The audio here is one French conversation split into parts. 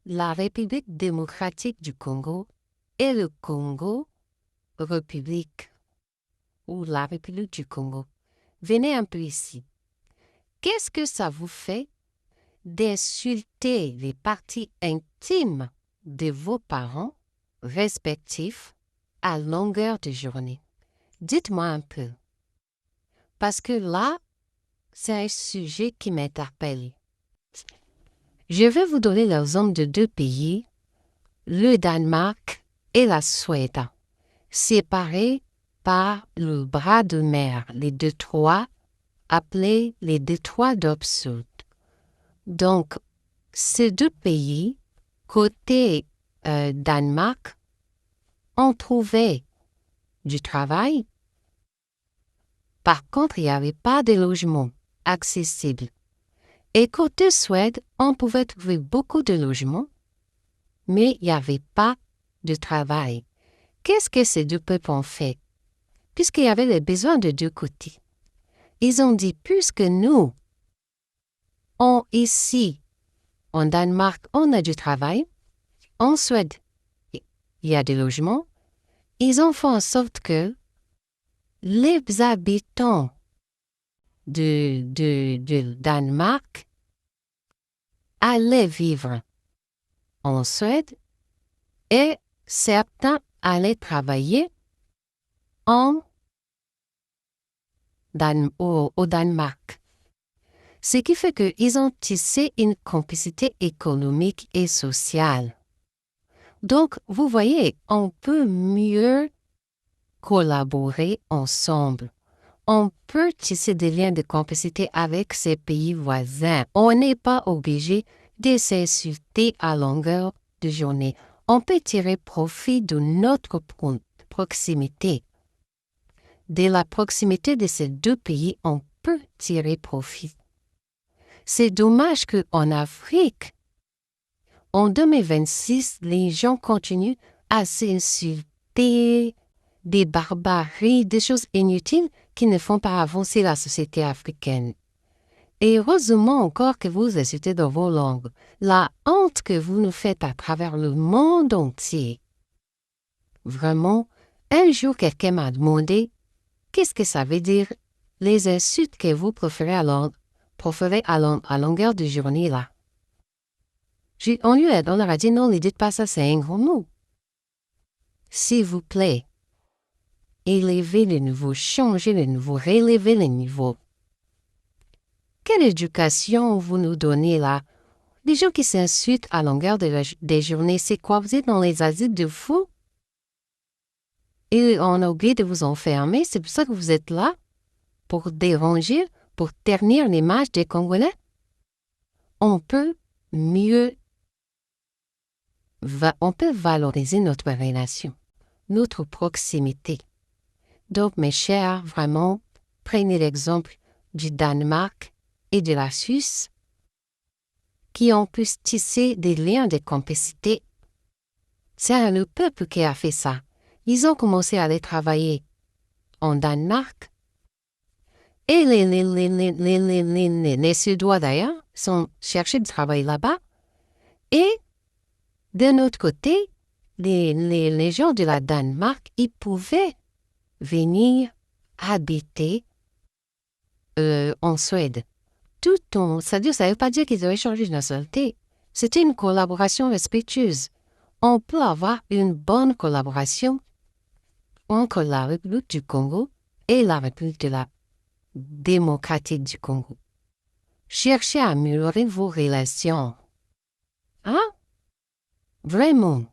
la République démocratique du Congo et le Congo, République, ou la République du Congo. Venez un peu ici. Qu'est-ce que ça vous fait d'insulter les parties intimes de vos parents respectifs à longueur de journée? Dites-moi un peu. Parce que là, c'est un sujet qui m'interpelle. Je vais vous donner l'exemple de deux pays, le Danemark et la Suède, séparés par le bras de mer, les détroits, appelés les détroits d'Oxford. Donc, ces deux pays, côté Danemark, ont trouvé du travail. Par contre, il n'y avait pas de logement accessible. Et côté Suède, on pouvait trouver beaucoup de logements, mais il n'y avait pas de travail. Qu'est-ce que ces deux peuples ont fait? Puisqu'il y avait les besoins de deux côtés. Ils ont dit, puisque nous, ici, en Danemark, on a du travail, en Suède, il y a des logements, ils ont fait en sorte que les habitants de Danemark allaient vivre en Suède et certains allaient travailler au Danemark. Ce qui fait qu'ils ont tissé une complicité économique et sociale. Donc, vous voyez, on peut mieux collaborer ensemble. On peut tisser des liens de complicité avec ces pays voisins. On n'est pas obligé de s'insulter à longueur de journée. On peut tirer profit de notre proximité. De la proximité de ces deux pays, on peut tirer profit. C'est dommage qu'en Afrique, en 2026, les gens continuent à s'insulter, des barbaries, des choses inutiles qui ne font pas avancer la société africaine. Et heureusement encore que vous insultez dans vos langues. La honte que vous nous faites à travers le monde entier. Vraiment, un jour quelqu'un m'a demandé qu'est-ce que ça veut dire les insultes que vous préférez à longueur de journée là. On leur a dit non, ne dites pas ça, c'est un gros mot. S'il vous plaît, élevez le niveau, changez le niveau, relevez le niveau. Quelle éducation vous nous donnez là? Les gens qui s'insultent à longueur des journées, c'est quoi? Vous êtes dans les asiles de fous? Et on a oublié de vous enfermer, c'est pour ça que vous êtes là? Pour déranger, pour ternir l'image des Congolais? On peut valoriser notre relation, notre proximité. Donc, mes chers, vraiment, prenez l'exemple du Danemark et de la Suisse qui ont pu tisser des liens de complicité. C'est le peuple qui a fait ça. Ils ont commencé à aller travailler en Danemark. Et les Suédois, d'ailleurs, sont cherchés de travail là-bas. Et d'un autre côté, les gens de la Danemark, ils pouvaient venir habiter en Suède. C'est-à-dire, ça ne veut pas dire qu'ils avaient changé de nationalité. C'était une collaboration respectueuse. On peut avoir une bonne collaboration entre la République du Congo et la République de la démocratique du Congo. Cherchez à améliorer vos relations. Hein? Vraiment.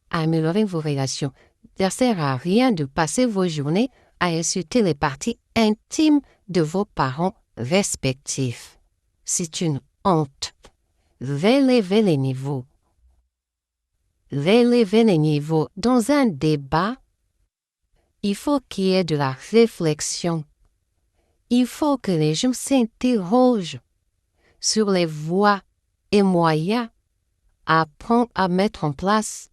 Améliorer vos relations. Ça ne sert à rien de passer vos journées à insulter les parties intimes de vos parents respectifs. C'est une honte. Relevez les niveaux. Relevez les niveaux. Dans un débat, il faut qu'il y ait de la réflexion. Il faut que les gens s'interrogent sur les voies et moyens à prendre à mettre en place.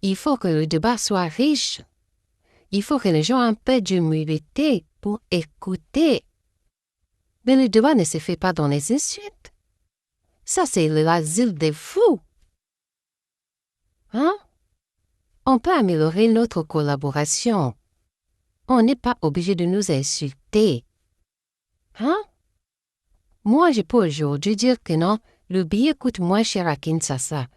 Il faut que le débat soit riche. Il faut que les gens aient un peu d'humilité pour écouter. Mais le débat ne se fait pas dans les insultes. Ça, c'est l'asile des fous. Hein? On peut améliorer notre collaboration. On n'est pas obligé de nous insulter. Hein? Moi, je peux aujourd'hui dire que non, le billet coûte moins cher à Kinshasa.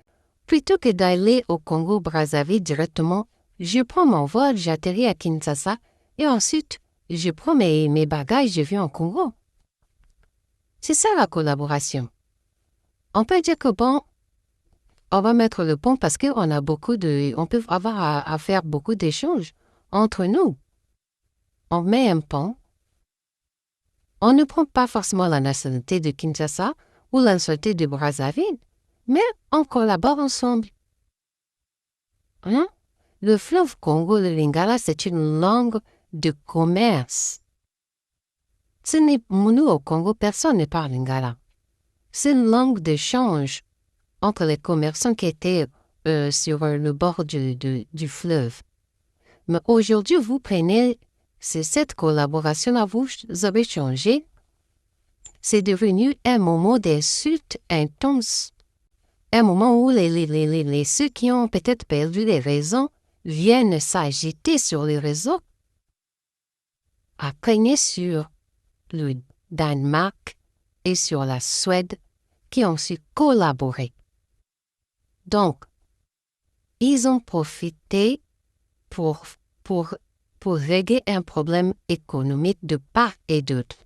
Plutôt que d'aller au Congo-Brazzaville directement, je prends mon vol, j'atterris à Kinshasa et ensuite, je prends mes bagages, je viens au Congo. C'est ça la collaboration. On peut dire que bon, on va mettre le pont parce qu'on a on peut avoir à faire beaucoup d'échanges entre nous. On met un pont. On ne prend pas forcément la nationalité de Kinshasa ou la nationalité de Brazzaville, mais on collabore ensemble. Hein? Le fleuve Congo, le Lingala, c'est une langue de commerce. Nous, au Congo, personne ne parle Lingala. C'est une langue d'échange entre les commerçants qui étaient sur le bord du fleuve. Mais aujourd'hui, vous prenez cette collaboration à vous avez changé. C'est devenu un moment d'insulte intense. Un moment où ceux qui ont peut-être perdu les raisons viennent s'agiter sur les réseaux. À craigner sur le Danemark et sur la Suède qui ont su collaborer. Donc, ils ont profité pour régler un problème économique de part et d'autre.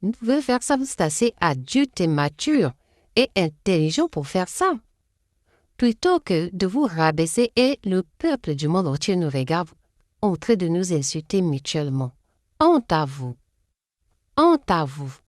Vous pouvez faire ça, c'est assez adulte et mature et intelligent pour faire ça. Plutôt que de vous rabaisser et le peuple du monde entier nous regarde en train de nous insulter mutuellement. Honte à vous. Honte à vous.